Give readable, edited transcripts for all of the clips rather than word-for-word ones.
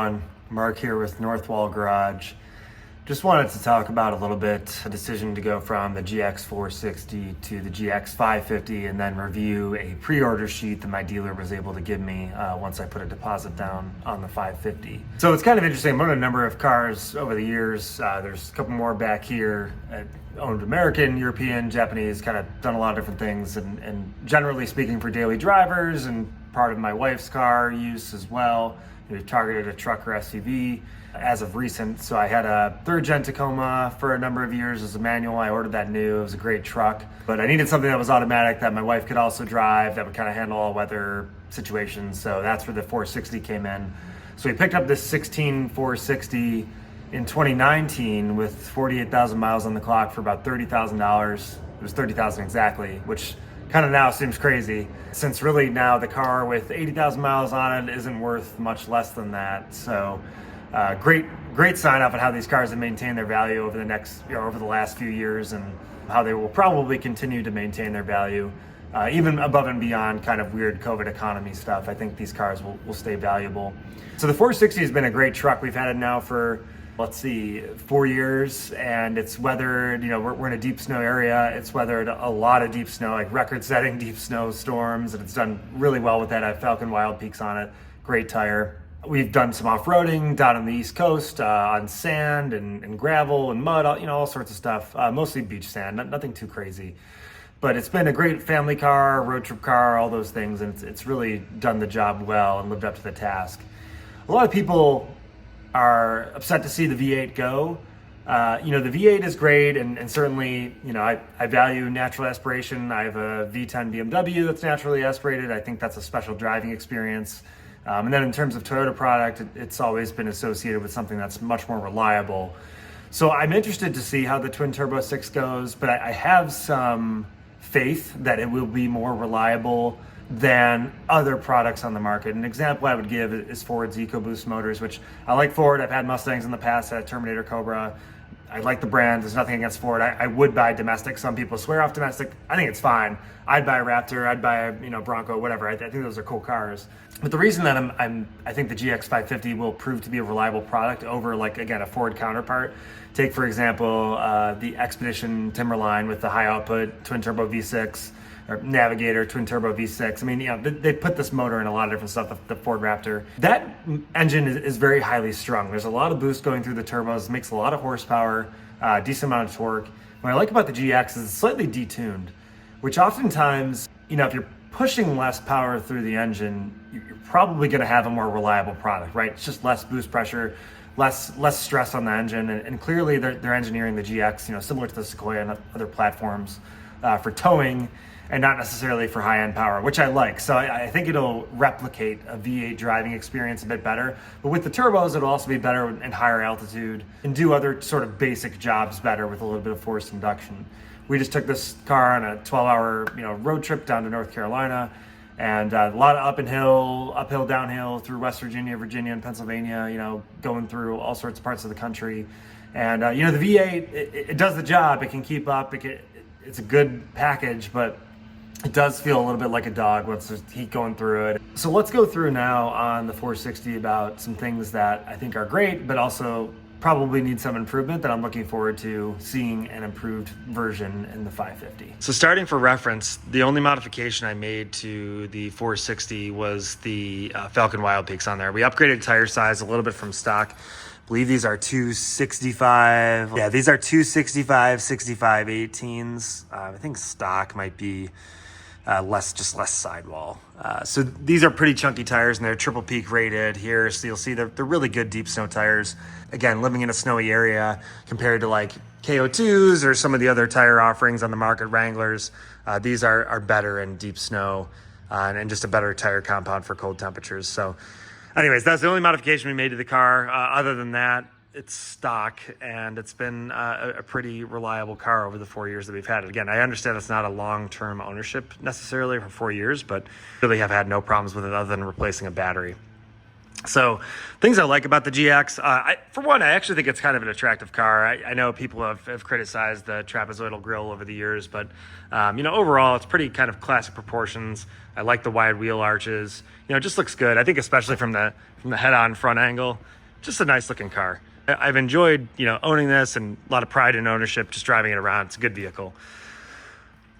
everyone. Mark here with Northwall Garage. Just wanted to talk about a little bit a decision to go from the GX460 to the GX550 and then review a pre-order sheet that my dealer was able to give me once I put a deposit down on the 550. So it's kind of interesting. I've owned a number of cars over the years. There's a couple more back here. I owned American, European, Japanese, kind of done a lot of different things, and generally speaking for daily drivers and part of my wife's car use as well. We targeted a truck or SUV as of recent. So I had a third gen Tacoma for a number of years as a manual. I ordered that new. It was a great truck, but I needed something that was automatic that my wife could also drive, that would kind of handle all weather situations. So that's where the 460 came in. So we picked up this 16 460 in 2019 with 48,000 miles on the clock for about $30,000. It was $30,000 exactly, which kind of now seems crazy, since really now the car with 80,000 miles on it isn't worth much less than that. So great sign off on how these cars have maintained their value over the last few years, and how they will probably continue to maintain their value even above and beyond kind of weird COVID economy stuff. I think these cars will stay valuable. So the 460 has been a great truck. We've had it now for, let's see, 4 years, and it's weathered, we're in a deep snow area. It's weathered a lot of deep snow, like record-setting deep snow storms, and it's done really well with that. I have Falcon Wild Peaks on it, great tire. We've done some off-roading down on the East Coast on sand and gravel and mud, all sorts of stuff, mostly beach sand, nothing too crazy. But it's been a great family car, road trip car, all those things, and it's really done the job well and lived up to the task. A lot of people are upset to see the V8 go. The V8 is great, and certainly, I value natural aspiration. I have a V10 BMW that's naturally aspirated. I think that's a special driving experience. And then in terms of Toyota product, it's always been associated with something that's much more reliable. So I'm interested to see how the twin turbo 6 goes, but I have some faith that it will be more reliable than other products on the market. An example I would give is Ford's EcoBoost motors, which I like Ford. I've had Mustangs in the past. I had Terminator Cobra. I like the brand. There's nothing against Ford. I would buy domestic. Some people swear off domestic. I think it's fine. I'd buy a Raptor. I'd buy a Bronco, whatever. I think those are cool cars. But the reason that I think the GX550 will prove to be a reliable product over, again, a Ford counterpart. Take, for example, the Expedition Timberline with the high output twin turbo V6, or Navigator twin turbo V6. I mean, they put this motor in a lot of different stuff, the Ford Raptor. That engine is very highly strung. There's a lot of boost going through the turbos, makes a lot of horsepower, decent amount of torque. What I like about the GX is it's slightly detuned, which oftentimes, if you're pushing less power through the engine, you're probably gonna have a more reliable product, right? It's just less boost pressure, less stress on the engine, and clearly they're engineering the GX, similar to the Sequoia and other platforms, for towing and not necessarily for high-end power, which I like. So I think it'll replicate a V8 driving experience a bit better. But with the turbos, it'll also be better in higher altitude and do other sort of basic jobs better with a little bit of forced induction. We just took this car on a 12-hour road trip down to North Carolina, and a lot of uphill, downhill through West Virginia, and Pennsylvania, going through all sorts of parts of the country. And the V8, it does the job. It can keep up. It's a good package, but it does feel a little bit like a dog once there's heat going through it. So let's go through now on the 460 about some things that I think are great, but also probably need some improvement that I'm looking forward to seeing an improved version in the 550. So starting for reference, the only modification I made to the 460 was the Falcon Wild Peaks on there. We upgraded tire size a little bit from stock. I believe these are 265. Yeah, these are 265, 65, 18s. I think stock might be less sidewall. So these are pretty chunky tires, and they're triple peak rated here. So you'll see they're really good deep snow tires. Again, living in a snowy area compared to like KO2s or some of the other tire offerings on the market, Wranglers, these are better in deep snow and just a better tire compound for cold temperatures. So anyways, that's the only modification we made to the car. Other than that, it's stock, and it's been a pretty reliable car over the 4 years that we've had it. Again, I understand it's not a long-term ownership necessarily for 4 years, but really have had no problems with it other than replacing a battery. So things I like about the GX, for one, I actually think it's kind of an attractive car. I know people have criticized the trapezoidal grille over the years, but overall it's pretty kind of classic proportions. I like the wide wheel arches. It just looks good. I think especially from the head-on front angle, just a nice looking car. I've enjoyed, owning this, and a lot of pride in ownership, just driving it around. It's a good vehicle.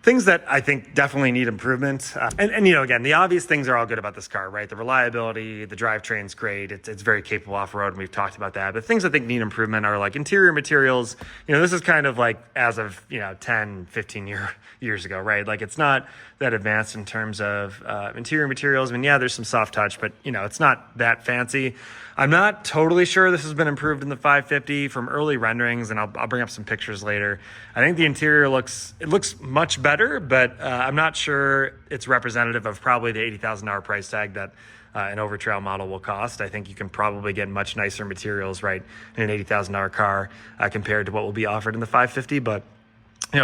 Things that I think definitely need improvement. And again, the obvious things are all good about this car, right? The reliability, the drivetrain's great. It's very capable off-road, and we've talked about that. But things I think need improvement are like interior materials. This is kind of like as of, 10, 15 years ago, right? Like it's not that advanced in terms of interior materials. I mean, yeah, there's some soft touch, but, it's not that fancy. I'm not totally sure this has been improved in the 550 from early renderings, and I'll bring up some pictures later. I think the interior looks much better, but I'm not sure it's representative of probably the $80,000 price tag that an Overtrail model will cost. I think you can probably get much nicer materials, right, in an $80,000 car compared to what will be offered in the 550, but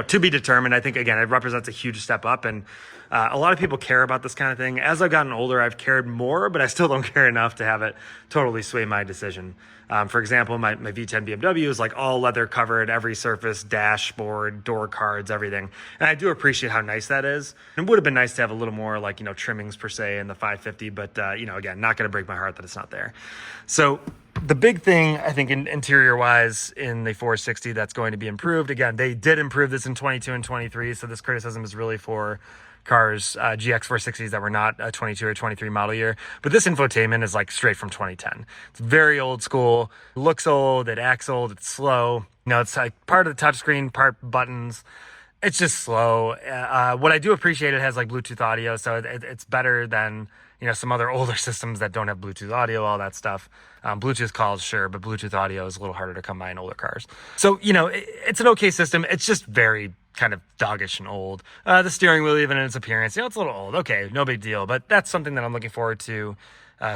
to be determined. I think, again, it represents a huge step up, and a lot of people care about this kind of thing. As I've gotten older, I've cared more, but I still don't care enough to have it totally sway my decision. For example, my V10 BMW is like all leather covered, every surface, dashboard, door cards, everything. And I do appreciate how nice that is. It would have been nice to have a little more like, trimmings per se in the 550, but again, not going to break my heart that it's not there. So the big thing, I think, interior wise in the 460 that's going to be improved. Again, they did improve this in 22 and 23. So this criticism is really for cars, GX460s that were not a 22 or 23 model year. But this infotainment is like straight from 2010. It's very old school, looks old, it acts old, it's slow. It's like part of the touchscreen, part buttons. It's just slow. What I do appreciate, it has like Bluetooth audio, so it's better than some other older systems that don't have Bluetooth audio, all that stuff. Bluetooth calls, sure, but Bluetooth audio is a little harder to come by in older cars. So, it's an okay system. It's just very kind of doggish and old. The steering wheel, even in its appearance, it's a little old. Okay, no big deal. But that's something that I'm looking forward to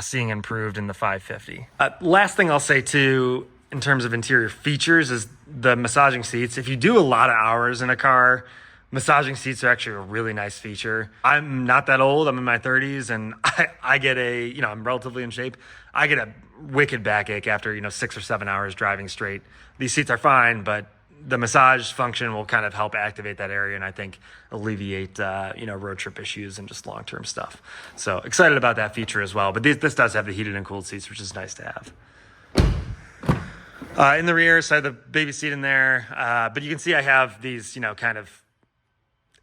seeing improved in the 550. Last thing I'll say too, in terms of interior features, is the massaging seats. If you do a lot of hours in a car, massaging seats are actually a really nice feature. I'm not that old. I'm in my 30s, and I get I'm relatively in shape. I get a wicked backache after, 6 or 7 hours driving straight. These seats are fine, but the massage function will kind of help activate that area, and I think alleviate, road trip issues and just long-term stuff. So excited about that feature as well. But this does have the heated and cooled seats, which is nice to have. In the rear, so I have the baby seat in there, but you can see I have these, kind of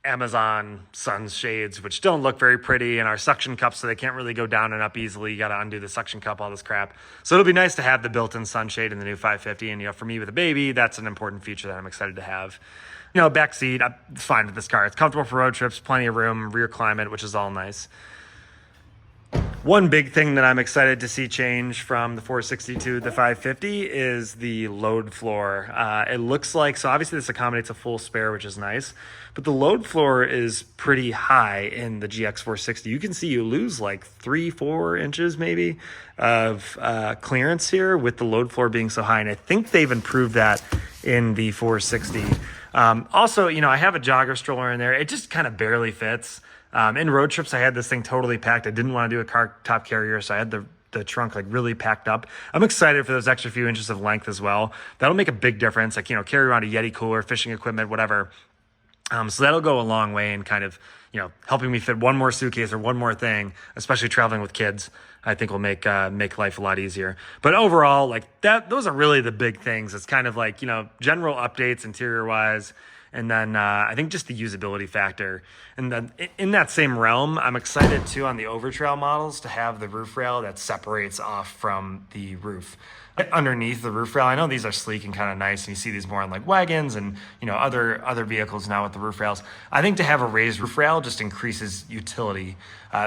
Amazon sunshades, which don't look very pretty, and our suction cups, so they can't really go down and up easily. You got to undo the suction cup, all this crap. So it'll be nice to have the built-in sunshade in the new 550. And, for me with a baby, that's an important feature that I'm excited to have. Back seat, it's fine with this car. It's comfortable for road trips, plenty of room, rear climate, which is all nice. One big thing that I'm excited to see change from the 460 to the 550 is the load floor. It looks like, so obviously this accommodates a full spare, which is nice, but the load floor is pretty high in the GX460. You can see you lose like 3-4 inches maybe of clearance here with the load floor being so high, and I think they've improved that in the 460. Also, I have a jogger stroller in there. It just kind of barely fits. In road trips, I had this thing totally packed. I didn't want to do a car top carrier, so I had the trunk like really packed up. I'm excited for those extra few inches of length as well. That'll make a big difference. Like, carry around a Yeti cooler, fishing equipment, whatever. So that'll go a long way in kind of, helping me fit one more suitcase or one more thing, especially traveling with kids. I think will make life a lot easier. But overall, like those are really the big things. It's kind of like, general updates interior wise. And then I think just the usability factor. And then in that same realm, I'm excited too on the Overtrail models to have the roof rail that separates off from the roof. Underneath the roof rail, I know these are sleek and kind of nice, and you see these more on like wagons and other vehicles now with the roof rails. I think to have a raised roof rail just increases utility.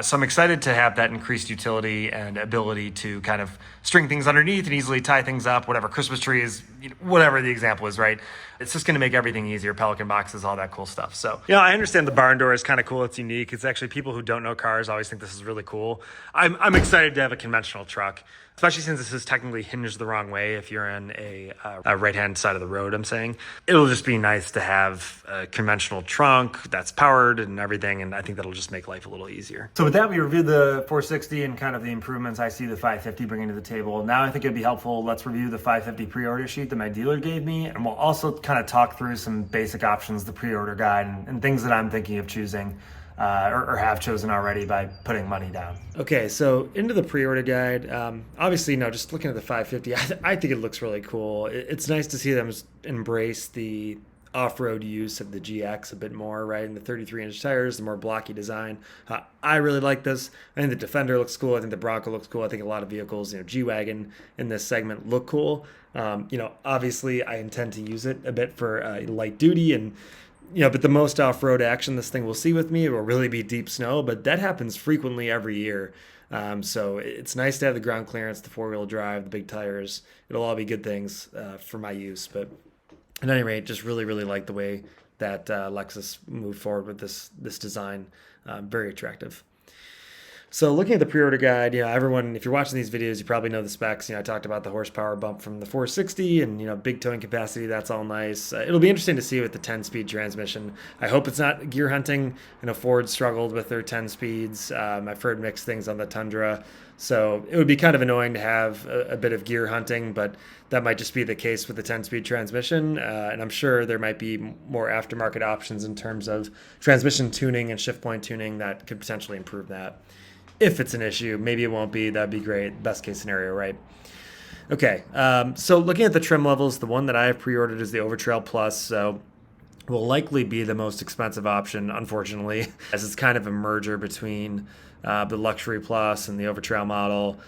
So I'm excited to have that increased utility and ability to kind of string things underneath and easily tie things up, whatever Christmas trees, whatever the example is, right? It's just going to make everything easier, Pelican boxes, all that cool stuff. So, I understand the barn door is kind of cool. It's unique. It's actually people who don't know cars always think this is really cool. I'm excited to have a conventional truck, especially since this is technically hinged the wrong way if you're in a right-hand side of the road, I'm saying. It'll just be nice to have a conventional trunk that's powered and everything, and I think that'll just make life a little easier. So with that, we reviewed the 460 and kind of the improvements I see the 550 bringing to the table. Now I think it'd be helpful, let's review the 550 pre-order sheet that my dealer gave me, and we'll also kind of talk through some basic options, the pre-order guide, and things that I'm thinking of choosing. or have chosen already by putting money down. Okay, so into the pre-order guide. Obviously, no, just looking at the 550, I think it looks really cool. It's nice to see them embrace the off-road use of the GX a bit more, right? And the 33-inch tires, the more blocky design. I really like this. I think the Defender looks cool. I think the Bronco looks cool. I think a lot of vehicles, G-Wagon in this segment look cool. Obviously, I intend to use it a bit for light duty and but the most off-road action this thing will see with me will really be deep snow, but that happens frequently every year. So it's nice to have the ground clearance, the four-wheel drive, the big tires. It'll all be good things for my use. But at any rate, just really, really like the way that Lexus moved forward with this design. Very attractive. So looking at the pre-order guide, everyone, if you're watching these videos, you probably know the specs. I talked about the horsepower bump from the 460 and, big towing capacity. That's all nice. It'll be interesting to see with the 10-speed transmission. I hope it's not gear hunting. Ford struggled with their 10 speeds. I've heard mixed things on the Tundra. So it would be kind of annoying to have a bit of gear hunting, but that might just be the case with the 10-speed transmission. And I'm sure there might be more aftermarket options in terms of transmission tuning and shift point tuning that could potentially improve that. If it's an issue, maybe it won't be. That'd be great. Best case scenario, right? Okay, so looking at the trim levels, the one that I have pre-ordered is the Overtrail Plus, so will likely be the most expensive option, unfortunately, as it's kind of a merger between the Luxury Plus and the Overtrail model,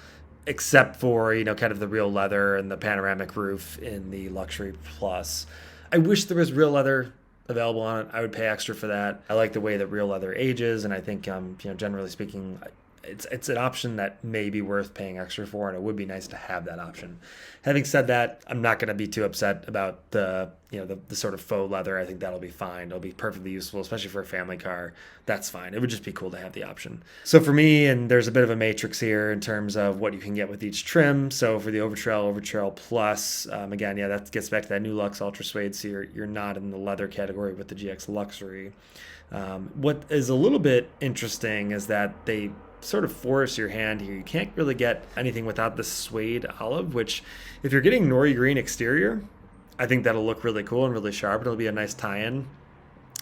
except for, kind of the real leather and the panoramic roof in the Luxury Plus. I wish there was real leather available on it. I would pay extra for that. I like the way that real leather ages, and I think, generally speaking, it's an option that may be worth paying extra for, and it would be nice to have that option. Having said that, I'm not going to be too upset about the sort of faux leather. I think that'll be fine. It'll be perfectly useful, especially for a family car. That's fine. It would just be cool to have the option. So for me, and there's a bit of a matrix here in terms of what you can get with each trim. So for the Overtrail Plus, again, that gets back to that new Lux Ultra Suede. So you're not in the leather category with the GX Luxury. What is a little bit interesting is that they sort of force your hand here. You can't really get anything without the suede olive, which if you're getting nori green exterior, I think that'll look really cool and really sharp. It'll be a nice tie-in.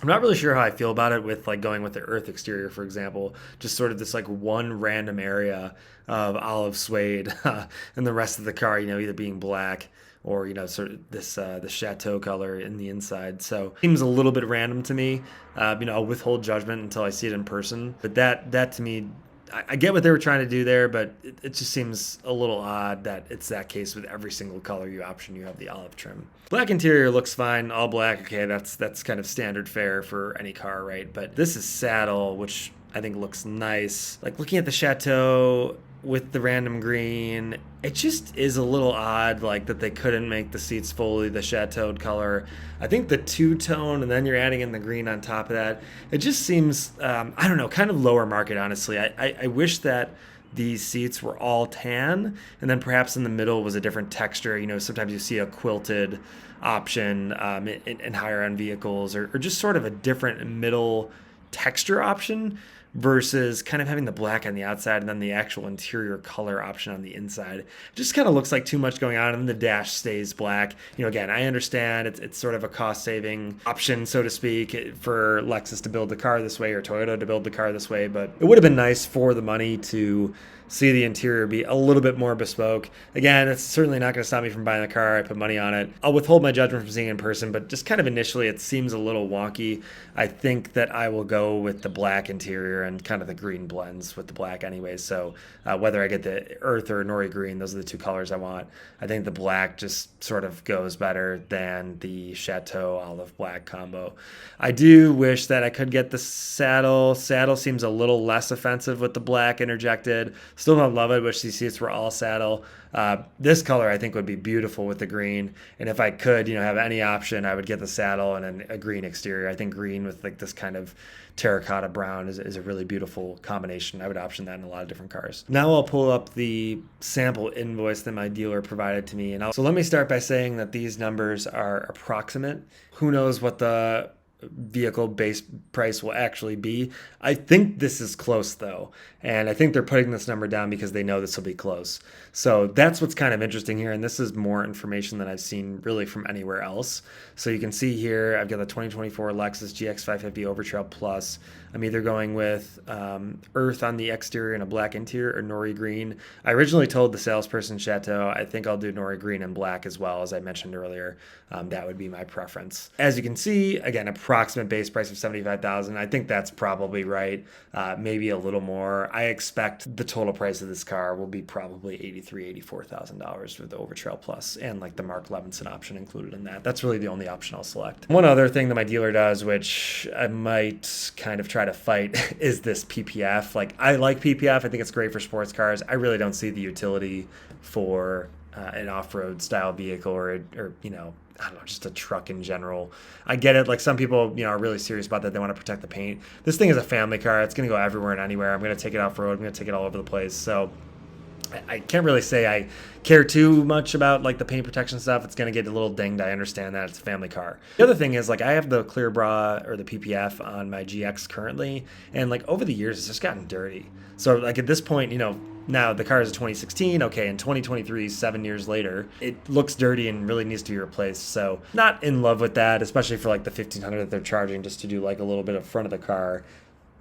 I'm not really sure how I feel about it with going with the earth exterior, for example, just sort of this one random area of olive suede and the rest of the car, either being black or, sort of this the chateau color in the inside. So it seems a little bit random to me. I'll withhold judgment until I see it in person. But that to me, I get what they were trying to do there, but it just seems a little odd that it's that case with every single color you have the olive trim. Black interior looks fine, all black. Okay, that's kind of standard fare for any car, right? But this is saddle, which I think looks nice. Looking at the Chateau with the random green, it just is a little odd, that they couldn't make the seats fully the chateaued color. I think the two-tone, and then you're adding in the green on top of that, it just seems, I don't know, kind of lower market, honestly. I wish that these seats were all tan, and then perhaps in the middle was a different texture. Sometimes you see a quilted option in higher-end vehicles, or just sort of a different middle texture option, versus kind of having the black on the outside and then the actual interior color option on the inside. It just kind of looks like too much going on, and the dash stays black. Again, I understand it's sort of a cost-saving option, so to speak, for Lexus to build the car this way or Toyota to build the car this way, but it would have been nice for the money to see the interior be a little bit more bespoke. Again, it's certainly not going to stop me from buying the car. I put money on it. I'll withhold my judgment from seeing it in person, but just kind of initially it seems a little wonky. I think that I will go with the black interior and kind of the green blends with the black anyways. So whether I get the earth or nori green, those are the two colors I want. I think the black just sort of goes better than the Chateau olive black combo. I do wish that I could get the saddle. Saddle seems a little less offensive with the black interjected. Still don't love it. Wish these seats were all saddle. This color I think would be beautiful with the green. And if I could, have any option, I would get the saddle and a green exterior. I think green with this kind of terracotta brown is a really beautiful combination. I would option that in a lot of different cars. Now I'll pull up the sample invoice that my dealer provided to me. So let me start by saying that these numbers are approximate. Who knows what the vehicle base price will actually be. I think this is close though, and I think they're putting this number down because they know this will be close. So that's what's kind of interesting here, and this is more information than I've seen really from anywhere else. So you can see here I've got the 2024 Lexus GX550 Overtrail Plus. I'm either going with earth on the exterior and a black interior, or nori green. I originally told the salesperson Chateau I think I'll do nori green and black as well, as I mentioned earlier. That would be my preference. As you can see, again, approximate base price of $75,000. I think that's probably right. Maybe a little more. I expect the total price of this car will be probably $83,000, $84,000 with the Overtrail Plus and like the Mark Levinson option included in that. That's really the only option I'll select. One other thing that my dealer does, which I might kind of try to fight, is this PPF. Like, I like PPF. I think it's great for sports cars. I really don't see the utility for an off-road style vehicle or you know, I don't know, just a truck in general. I get it. Like, some people, you know, are really serious about that. They want to protect the paint. This thing is a family car. It's going to go everywhere and anywhere. I'm going to take it off-road. I'm going to take it all over the place. So I can't really say I care too much about like the paint protection stuff. It's going to get a little dinged. I understand that. It's a family car. The other thing is, like, I have the clear bra or the PPF on my GX currently, and like over the years it's just gotten dirty. So like at this point, you know, now the car is a 2016. Okay, in 2023, 7 years later, it looks dirty and really needs to be replaced. So not in love with that, especially for like the 1500 that they're charging just to do like a little bit of front of the car.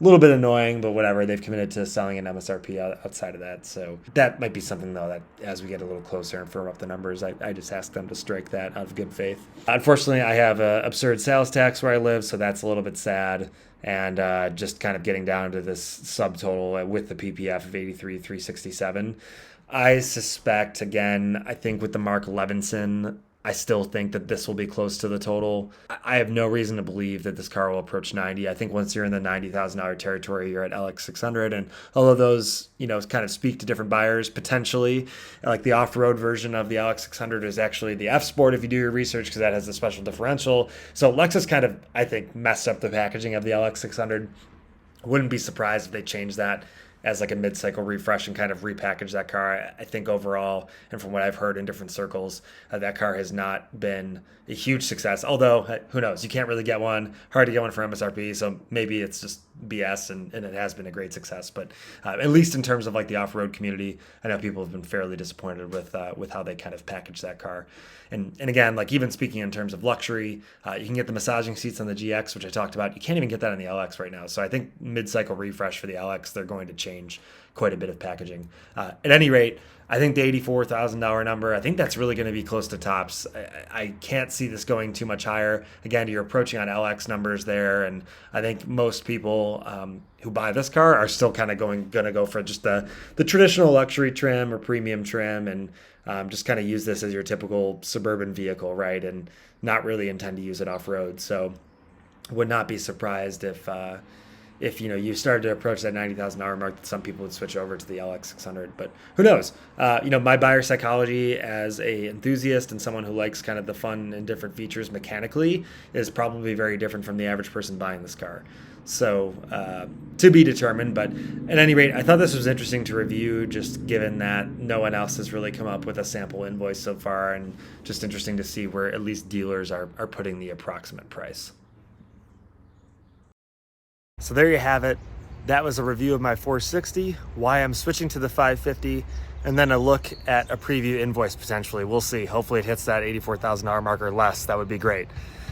A little bit annoying, but whatever. They've committed to selling an MSRP outside of that. So that might be something, though, that as we get a little closer and firm up the numbers, I just ask them to strike that out of good faith. Unfortunately, I have an absurd sales tax where I live, so that's a little bit sad. And just kind of getting down to this subtotal with the PPF of $83,367. I suspect, again, I think with the Mark Levinson, I still think that this will be close to the total. I have no reason to believe that this car will approach 90. I think once you're in the $90,000 territory, you're at LX600. And although those, you know, kind of speak to different buyers potentially, like the off-road version of the LX600 is actually the F Sport if you do your research, because that has a special differential. So Lexus kind of, I think, messed up the packaging of the LX600. Wouldn't be surprised if they changed that as like a mid-cycle refresh and kind of repackage that car. I think overall, and from what I've heard in different circles, that car has not been a huge success. Although, who knows? You can't really get one. Hard to get one for MSRP, so maybe it's just BS, and it has been a great success. But at least in terms of like the off-road community, I know people have been fairly disappointed with how they kind of packaged that car. And again, like even speaking in terms of luxury, you can get the massaging seats on the GX, which I talked about. You can't even get that on the LX right now. So I think mid-cycle refresh for the LX, they're going to change quite a bit of packaging. At any rate, I think the $84,000 number, I think that's really going to be close to tops. I can't see this going too much higher. Again, you're approaching on LX numbers there, and I think most people who buy this car are still kind of going to go for just the traditional luxury trim or premium trim, and just kind of use this as your typical suburban vehicle, right? And not really intend to use it off-road. So would not be surprised if you know you started to approach that $90,000 mark, that some people would switch over to the LX600. But who knows? You know, my buyer psychology as a enthusiast and someone who likes kind of the fun and different features mechanically is probably very different from the average person buying this car. So to be determined, but at any rate, I thought this was interesting to review, just given that no one else has really come up with a sample invoice so far, and just interesting to see where at least dealers are putting the approximate price. So there you have it. That was a review of my 460, why I'm switching to the 550, and then a look at a preview invoice potentially. We'll see. Hopefully it hits that $84,000 mark or less. That would be great.